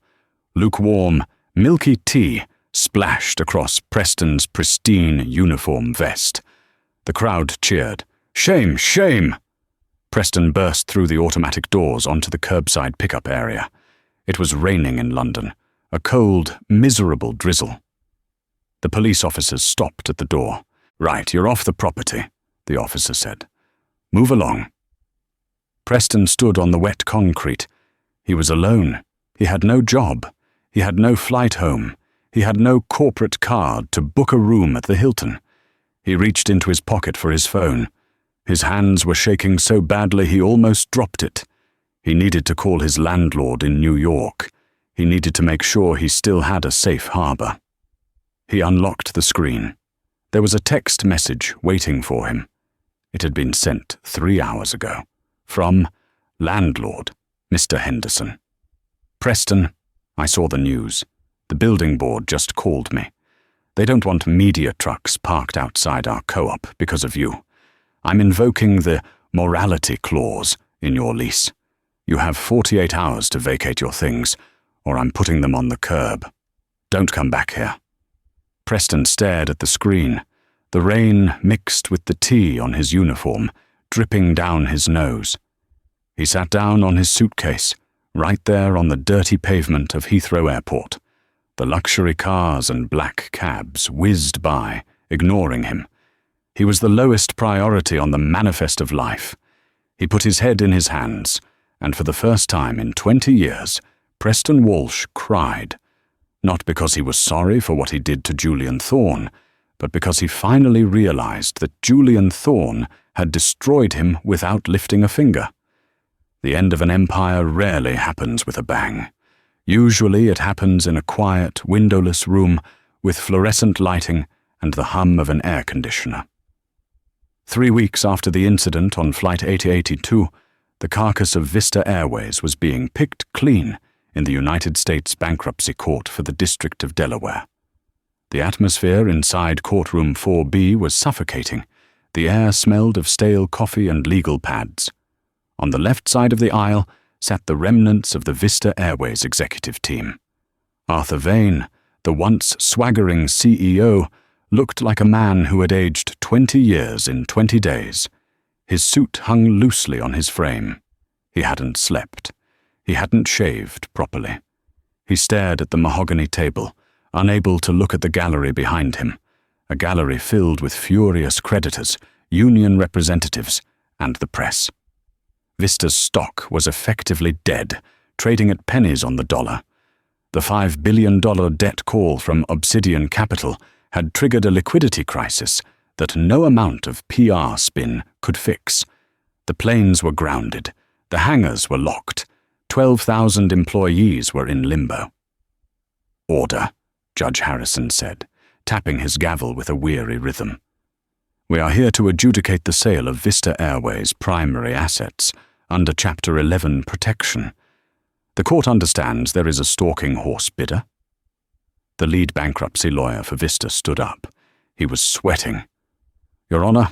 Lukewarm, milky tea splashed across Preston's pristine uniform vest. The crowd cheered. "Shame! Shame!" Preston burst through the automatic doors onto the curbside pickup area. It was raining in London, a cold, miserable drizzle. The police officers stopped at the door. "Right, you're off the property," the officer said. "Move along." Preston stood on the wet concrete. He was alone. He had no job. He had no flight home. He had no corporate card to book a room at the Hilton. He reached into his pocket for his phone. His hands were shaking so badly he almost dropped it. He needed to call his landlord in New York. He needed to make sure he still had a safe harbor. He unlocked the screen. There was a text message waiting for him. It had been sent 3 hours ago. From Landlord, Mr. Henderson. "Preston, I saw the news. The building board just called me. They don't want media trucks parked outside our co-op because of you. I'm invoking the morality clause in your lease. You have 48 hours to vacate your things, or I'm putting them on the curb. Don't come back here." Preston stared at the screen. The rain mixed with the tea on his uniform, dripping down his nose. He sat down on his suitcase, right there on the dirty pavement of Heathrow Airport. The luxury cars and black cabs whizzed by, ignoring him. He was the lowest priority on the manifest of life. He put his head in his hands, and for the first time in 20 years, Preston Walsh cried. Not because he was sorry for what he did to Julian Thorne, but because he finally realized that Julian Thorne had destroyed him without lifting a finger. The end of an empire rarely happens with a bang. Usually it happens in a quiet, windowless room with fluorescent lighting and the hum of an air conditioner. 3 weeks after the incident on Flight 882, the carcass of Vista Airways was being picked clean in the United States Bankruptcy Court for the District of Delaware. The atmosphere inside courtroom 4B was suffocating. The air smelled of stale coffee and legal pads. On the left side of the aisle sat the remnants of the Vista Airways executive team. Arthur Vane, the once swaggering CEO, looked like a man who had aged 20 years in 20 days. His suit hung loosely on his frame. He hadn't slept. He hadn't shaved properly. He stared at the mahogany table, unable to look at the gallery behind him, a gallery filled with furious creditors, union representatives, and the press. Vista's stock was effectively dead, trading at pennies on the dollar. The $5 billion debt call from Obsidian Capital had triggered a liquidity crisis that no amount of PR spin could fix. The planes were grounded, the hangars were locked, 12,000 employees were in limbo. "Order," Judge Harrison said, tapping his gavel with a weary rhythm. "We are here to adjudicate the sale of Vista Airways' primary assets under Chapter 11 protection. The court understands there is a stalking horse bidder." The lead bankruptcy lawyer for Vista stood up. He was sweating. "Your Honor,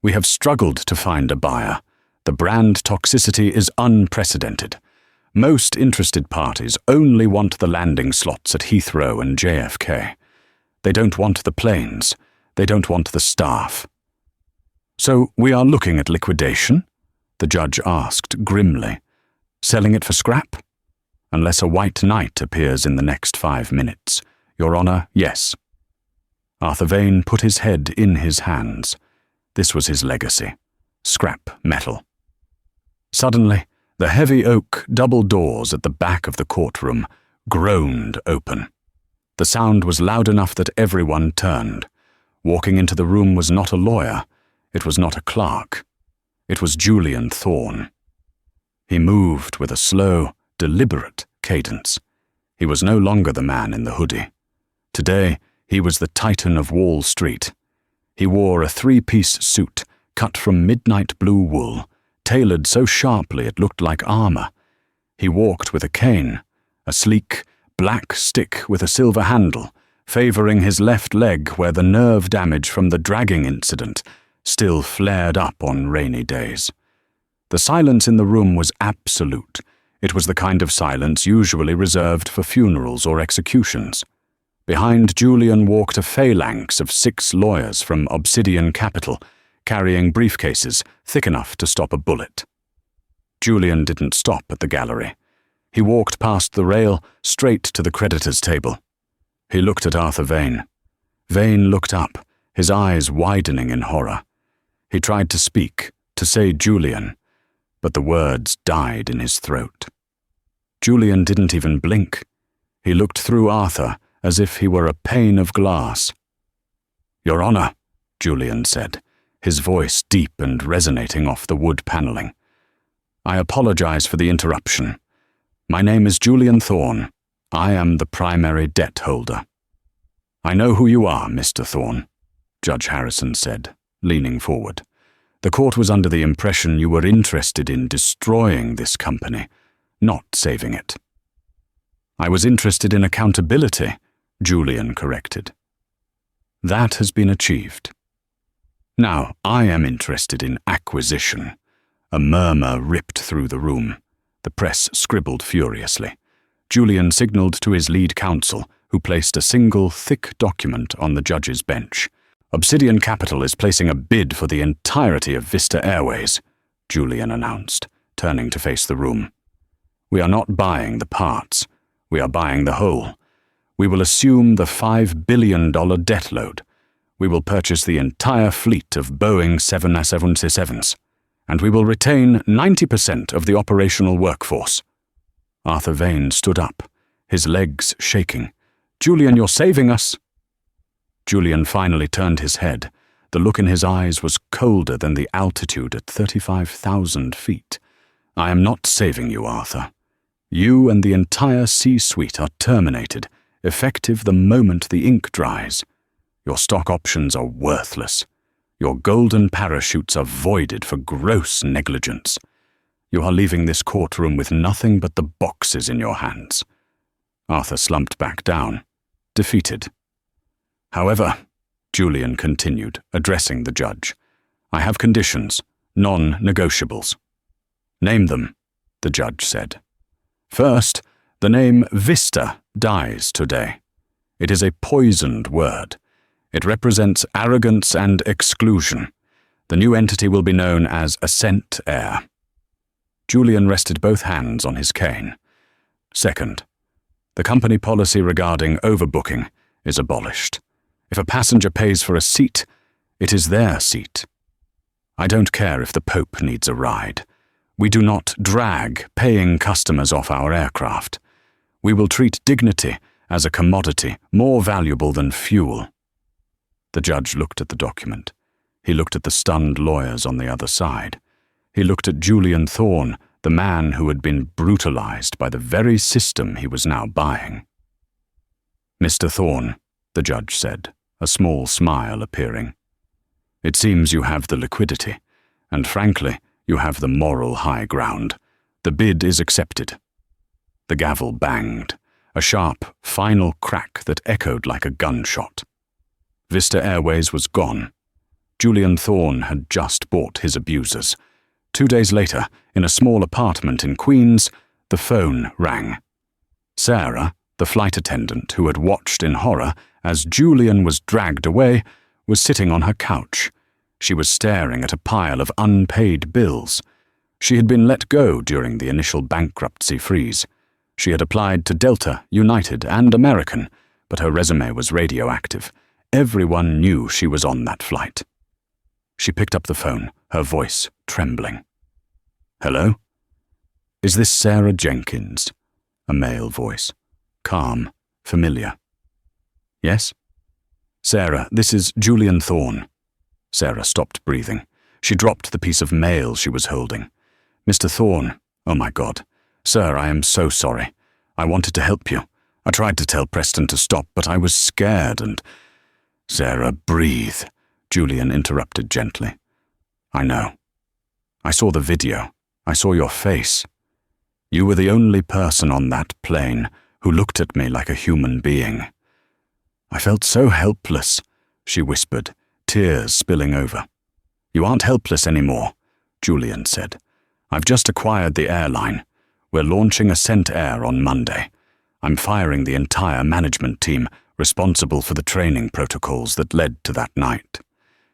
we have struggled to find a buyer. The brand toxicity is unprecedented. Most interested parties only want the landing slots at Heathrow and JFK. They don't want the planes. They don't want the staff." "So we are looking at liquidation?" the judge asked grimly. "Selling it for scrap?" "Unless a white knight appears in the next 5 minutes. Your Honor, yes." Arthur Vane put his head in his hands. This was his legacy. Scrap metal. Suddenly, the heavy oak double doors at the back of the courtroom groaned open. The sound was loud enough that everyone turned. Walking into the room was not a lawyer. It was not a clerk. It was Julian Thorne. He moved with a slow, deliberate cadence. He was no longer the man in the hoodie. Today, he was the Titan of Wall Street. He wore a 3-piece suit cut from midnight blue wool, tailored so sharply it looked like armor. He walked with a cane, a sleek, black stick with a silver handle, favoring his left leg where the nerve damage from the dragging incident still flared up on rainy days. The silence in the room was absolute. It was the kind of silence usually reserved for funerals or executions. Behind Julian walked a phalanx of 6 lawyers from Obsidian Capital, carrying briefcases thick enough to stop a bullet. Julian didn't stop at the gallery. He walked past the rail, straight to the creditors' table. He looked at Arthur Vane. Vane looked up, his eyes widening in horror. He tried to speak, to say Julian, but the words died in his throat. Julian didn't even blink. He looked through Arthur as if he were a pane of glass. "Your Honor," Julian said, his voice deep and resonating off the wood paneling. "I apologize for the interruption. My name is Julian Thorne. I am the primary debt holder." "I know who you are, Mr. Thorne," Judge Harrison said, leaning forward. "The court was under the impression you were interested in destroying this company, not saving it." "I was interested in accountability," Julian corrected. "That has been achieved. Now I am interested in acquisition." A murmur ripped through the room. The press scribbled furiously. Julian signaled to his lead counsel, who placed a single thick document on the judge's bench. "Obsidian Capital is placing a bid for the entirety of Vista Airways," Julian announced, turning to face the room. "We are not buying the parts. We are buying the whole. We will assume the $5 billion debt load. We will purchase the entire fleet of Boeing 777s. And we will retain 90% of the operational workforce." Arthur Vane stood up, his legs shaking. "Julian, you're saving us." Julian finally turned his head. The look in his eyes was colder than the altitude at 35,000 feet. "I am not saving you, Arthur. You and the entire C-suite are terminated, effective the moment the ink dries. Your stock options are worthless. Your golden parachutes are voided for gross negligence. You are leaving this courtroom with nothing but the boxes in your hands." Arthur slumped back down, defeated. "However," Julian continued, addressing the judge, "I have conditions, non-negotiables." "Name them," the judge said. "First, the name Vista dies today. It is a poisoned word. It represents arrogance and exclusion. The new entity will be known as Ascent Air." Julian rested both hands on his cane. Second, the company policy regarding overbooking is abolished. If a passenger pays for a seat, it is their seat. I don't care if the Pope needs a ride. We do not drag paying customers off our aircraft. We will treat dignity as a commodity more valuable than fuel. The judge looked at the document. He looked at the stunned lawyers on the other side. He looked at Julian Thorne, the man who had been brutalized by the very system he was now buying. "Mr. Thorne," the judge said, a small smile appearing. "It seems you have the liquidity, and frankly, you have the moral high ground. The bid is accepted." The gavel banged, a sharp, final crack that echoed like a gunshot. Vista Airways was gone. Julian Thorne had just bought his abusers. 2 days later, in a small apartment in Queens, the phone rang. Sarah, the flight attendant who had watched in horror as Julian was dragged away, was sitting on her couch. She was staring at a pile of unpaid bills. She had been let go during the initial bankruptcy freeze. She had applied to Delta, United, and American, but her resume was radioactive. Everyone knew she was on that flight. She picked up the phone, her voice trembling. "Hello? Is this Sarah Jenkins?" A male voice. Calm, familiar. "Yes?" "Sarah, this is Julian Thorne." Sarah stopped breathing. She dropped the piece of mail she was holding. "Mr. Thorne, oh my God. Sir, I am so sorry. I wanted to help you. I tried to tell Preston to stop, but I was scared and—" "Sarah, breathe," Julian interrupted gently. "I know. I saw the video. I saw your face. You were the only person on that plane who looked at me like a human being. I felt so helpless," she whispered, tears spilling over. "You aren't helpless anymore," Julian said. "I've just acquired the airline. We're launching Ascent Air on Monday. I'm firing the entire management team responsible for the training protocols that led to that night."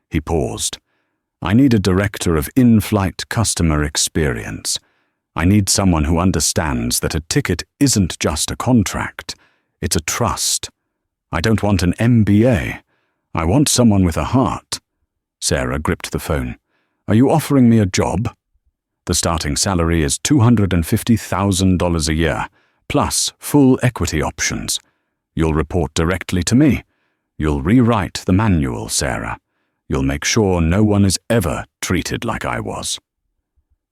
He paused. "I need a director of in-flight customer experience. I need someone who understands that a ticket isn't just a contract. It's a trust. I don't want an MBA. I want someone with a heart." Sarah gripped the phone. "Are you offering me a job? The starting salary is $250,000 a year, plus full equity options. You'll report directly to me. You'll rewrite the manual, Sarah. You'll make sure no one is ever treated like I was."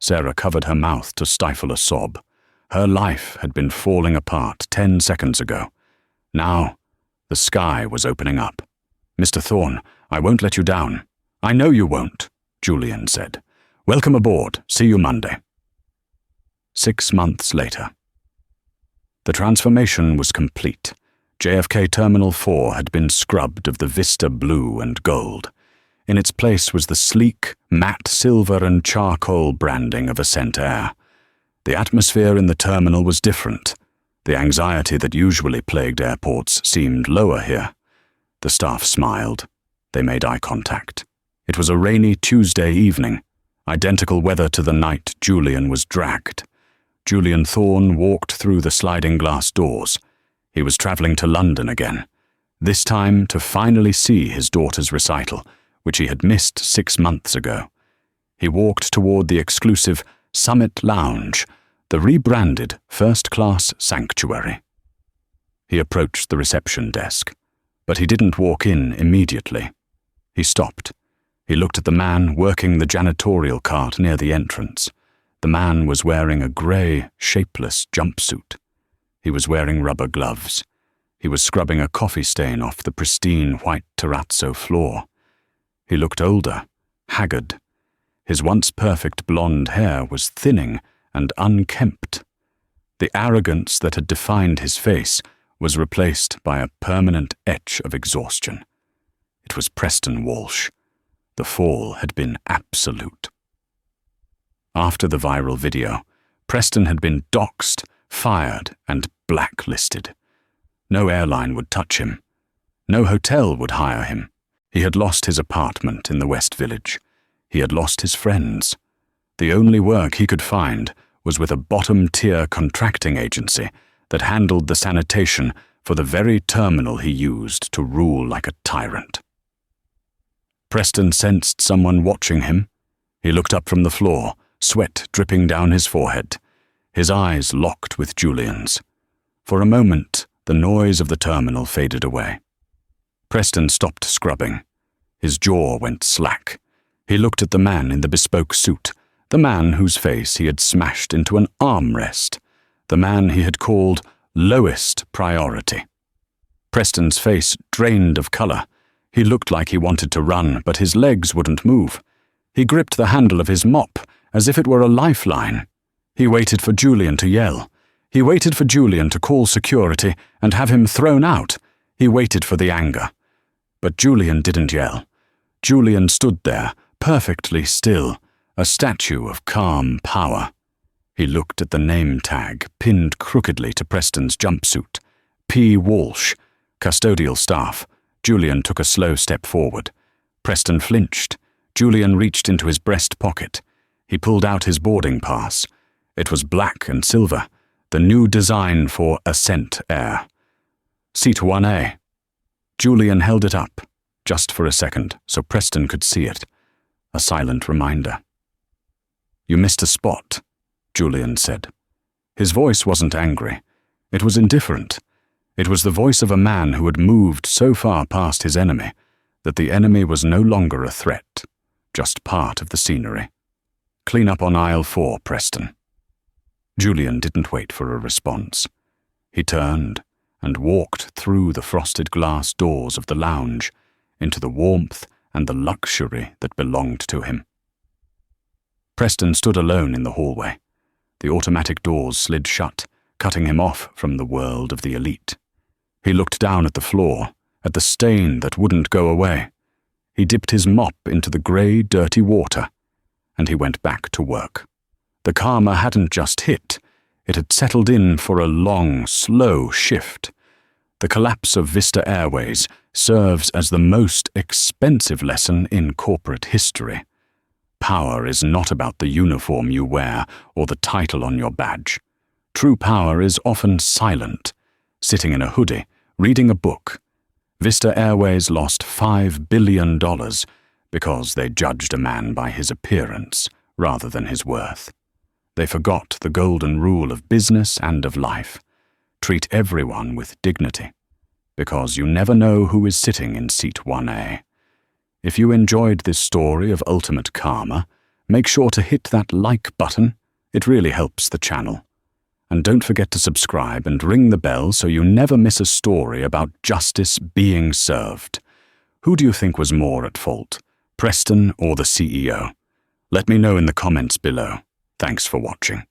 Sarah covered her mouth to stifle a sob. Her life had been falling apart 10 seconds ago. Now, the sky was opening up. "Mr. Thorne, I won't let you down." "I know you won't," Julian said. "Welcome aboard. See you Monday." 6 months later. The transformation was complete. JFK Terminal 4 had been scrubbed of the Vista blue and gold. In its place was the sleek, matte silver and charcoal branding of Ascent Air. The atmosphere in the terminal was different. The anxiety that usually plagued airports seemed lower here. The staff smiled. They made eye contact. It was a rainy Tuesday evening, identical weather to the night Julian was dragged. Julian Thorne walked through the sliding glass doors. He was traveling to London again, this time to finally see his daughter's recital, which he had missed 6 months ago. He walked toward the exclusive Summit Lounge, the rebranded first-class sanctuary. He approached the reception desk, but he didn't walk in immediately. He stopped. He looked at the man working the janitorial cart near the entrance. The man was wearing a grey, shapeless jumpsuit. He was wearing rubber gloves. He was scrubbing a coffee stain off the pristine white terrazzo floor. He looked older, haggard. His once perfect blonde hair was thinning and unkempt. The arrogance that had defined his face was replaced by a permanent etch of exhaustion. It was Preston Walsh. The fall had been absolute. After the viral video, Preston had been doxxed, fired, and blacklisted. No airline would touch him. No hotel would hire him. He had lost his apartment in the West Village. He had lost his friends. The only work he could find was with a bottom-tier contracting agency that handled the sanitation for the very terminal he used to rule like a tyrant. Preston sensed someone watching him. He looked up from the floor, sweat dripping down his forehead. His eyes locked with Julian's. For a moment, the noise of the terminal faded away. Preston stopped scrubbing. His jaw went slack. He looked at the man in the bespoke suit, the man whose face he had smashed into an armrest, the man he had called lowest priority. Preston's face drained of color. He looked like he wanted to run, but his legs wouldn't move. He gripped the handle of his mop as if it were a lifeline. He waited for Julian to yell. He waited for Julian to call security and have him thrown out. He waited for the anger. But Julian didn't yell. Julian stood there, perfectly still, a statue of calm power. He looked at the name tag pinned crookedly to Preston's jumpsuit. P. Walsh, custodial staff. Julian took a slow step forward. Preston flinched. Julian reached into his breast pocket. He pulled out his boarding pass. It was black and silver, the new design for Ascent Air. Seat 1A. Julian held it up, just for a second, so Preston could see it. A silent reminder. "You missed a spot," Julian said. His voice wasn't angry. It was indifferent. It was the voice of a man who had moved so far past his enemy that the enemy was no longer a threat, just part of the scenery. "Clean up on aisle 4, Preston." Julian didn't wait for a response. He turned and walked through the frosted glass doors of the lounge into the warmth and the luxury that belonged to him. Preston stood alone in the hallway. The automatic doors slid shut, cutting him off from the world of the elite. He looked down at the floor, at the stain that wouldn't go away. He dipped his mop into the grey, dirty water, and he went back to work. The karma hadn't just hit, it had settled in for a long, slow shift. The collapse of Vista Airways serves as the most expensive lesson in corporate history. Power is not about the uniform you wear or the title on your badge. True power is often silent, sitting in a hoodie, reading a book. Vista Airways lost $5 billion because they judged a man by his appearance rather than his worth. They forgot the golden rule of business and of life. Treat everyone with dignity, because you never know who is sitting in seat 1A. If you enjoyed this story of ultimate karma, make sure to hit that like button. It really helps the channel. And don't forget to subscribe and ring the bell so you never miss a story about justice being served. Who do you think was more at fault, Preston or the CEO? Let me know in the comments below. Thanks for watching.